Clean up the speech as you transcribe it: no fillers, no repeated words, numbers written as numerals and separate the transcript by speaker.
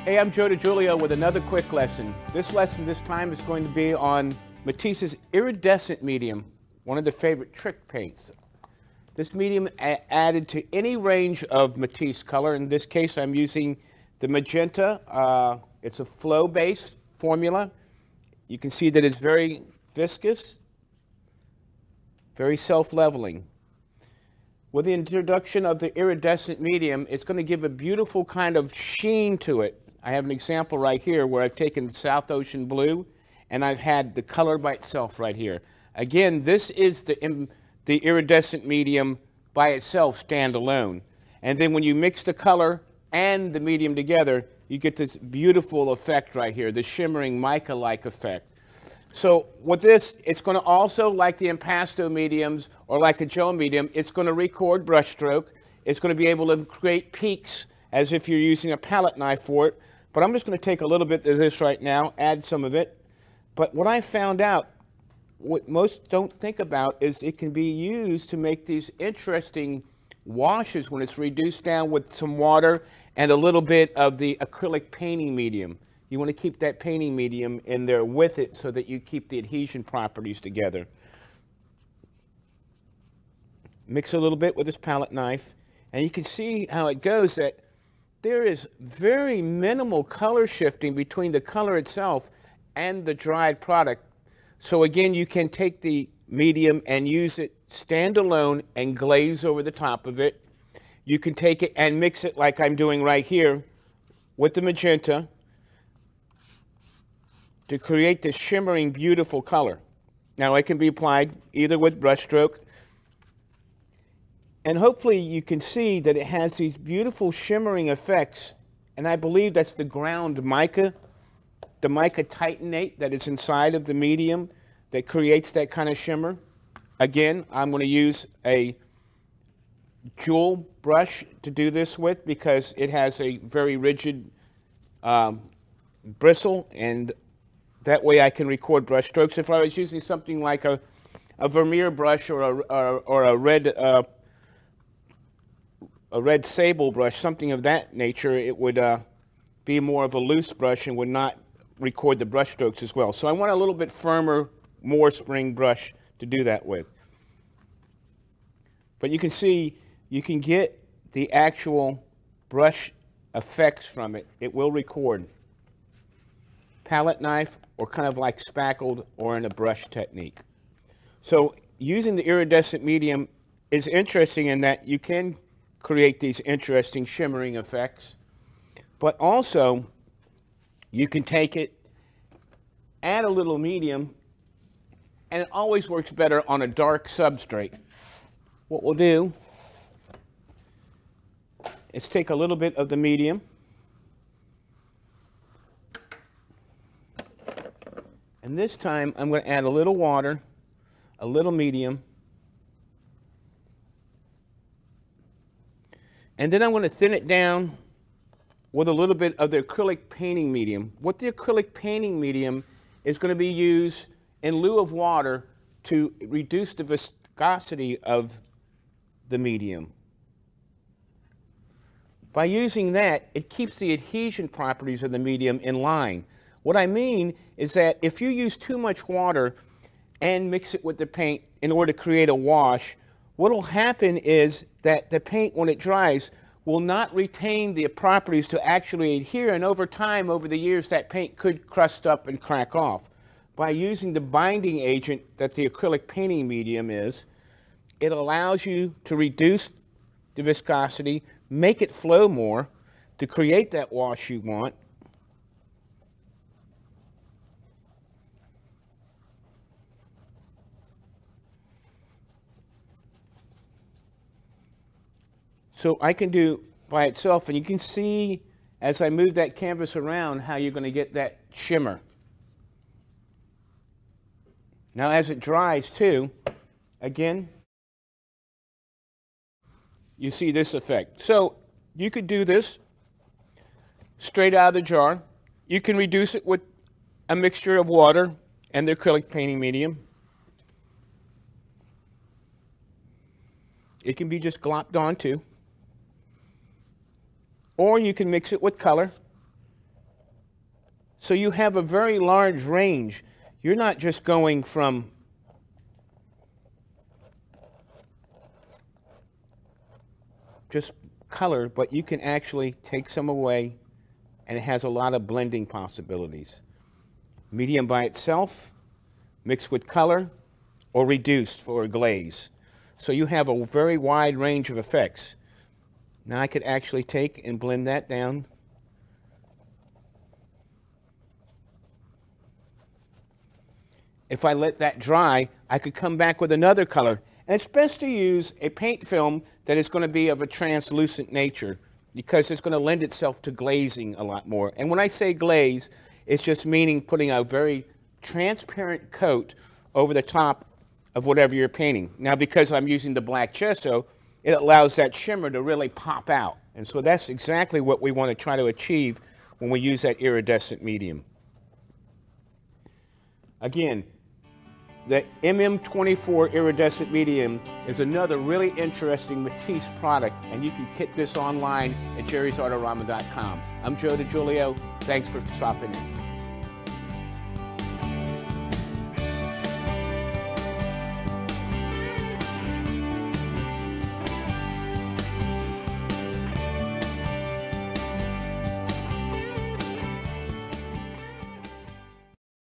Speaker 1: Hey, I'm Joe DiGiulio with another quick lesson. This lesson this time is going to be on Matisse's Iridescent medium, one of the favorite trick paints. This medium added to any range of Matisse color. In this case, I'm using the magenta. It's a flow-based formula. You can see that it's very viscous, very self-leveling. With the introduction of the iridescent medium, it's going to give a beautiful kind of sheen to it. I have an example right here where I've taken South Ocean blue and I've had the color by itself right here. Again, this is the iridescent medium by itself, standalone. And then when you mix the color and the medium together, you get this beautiful effect right here, the shimmering mica-like effect. So with this, it's going to also, like the impasto mediums or like a gel medium, it's going to record brushstroke. It's going to be able to create peaks as if you're using a palette knife for it. But I'm just going to take a little bit of this right now, add some of it. But what I found out, what most don't think about, is it can be used to make these interesting washes when it's reduced down with some water and a little bit of the acrylic painting medium. You want to keep that painting medium in there with it so that you keep the adhesion properties together. Mix a little bit with this palette knife, and you can see how it goes, that there is very minimal color shifting between the color itself and the dried product. So again, you can take the medium and use it standalone and glaze over the top of it. You can take it and mix it like I'm doing right here with the magenta to create this shimmering, beautiful color. Now, it can be applied either with brushstroke, and hopefully you can see that it has these beautiful shimmering effects, and I believe that's the ground mica, the mica titanate that is inside of the medium that creates that kind of shimmer. Again, I'm going to use a jewel brush to do this with because it has a very rigid bristle, and that way I can record brush strokes. If I was using something like a Vermeer brush or a red sable brush, something of that nature, it would be more of a loose brush and would not record the brush strokes as well. So I want a little bit firmer, more spring brush to do that with. But you can see, you can get the actual brush effects from it. It will record. Palette knife, or kind of like spackled, or in a brush technique. So using the iridescent medium is interesting in that you can create these interesting shimmering effects, but also you can take it, add a little medium, and it always works better on a dark substrate. What we'll do is take a little bit of the medium, and this time I'm going to add a little water, a little medium, and then I'm going to thin it down with a little bit of the acrylic painting medium. What the acrylic painting medium is going to be used in lieu of water to reduce the viscosity of the medium. By using that, it keeps the adhesion properties of the medium in line. What I mean is that if you use too much water and mix it with the paint in order to create a wash, what will happen is that the paint, when it dries, will not retain the properties to actually adhere, and over time, over the years, that paint could crust up and crack off. By using the binding agent that the acrylic painting medium is, it allows you to reduce the viscosity, make it flow more, to create that wash you want. So I can do by itself, and you can see as I move that canvas around how you're going to get that shimmer. Now as it dries too, again, you see this effect. So you could do this straight out of the jar. You can reduce it with a mixture of water and the acrylic painting medium. It can be just glopped on too. Or you can mix it with color. So you have a very large range. You're not just going from just color, but you can actually take some away, and it has a lot of blending possibilities. Medium by itself, mixed with color, or reduced for a glaze. So you have a very wide range of effects. Now I could actually take and blend that down. If I let that dry, I could come back with another color. And it's best to use a paint film that is going to be of a translucent nature, because it's going to lend itself to glazing a lot more. And when I say glaze, it's just meaning putting a very transparent coat over the top of whatever you're painting. Now, because I'm using the black gesso, it allows that shimmer to really pop out. And so that's exactly what we want to try to achieve when we use that iridescent medium. Again, the MM24 iridescent medium is another really interesting Matisse product, and you can get this online at jerrysartorama.com. I'm Joe DiGiulio. Thanks for stopping in.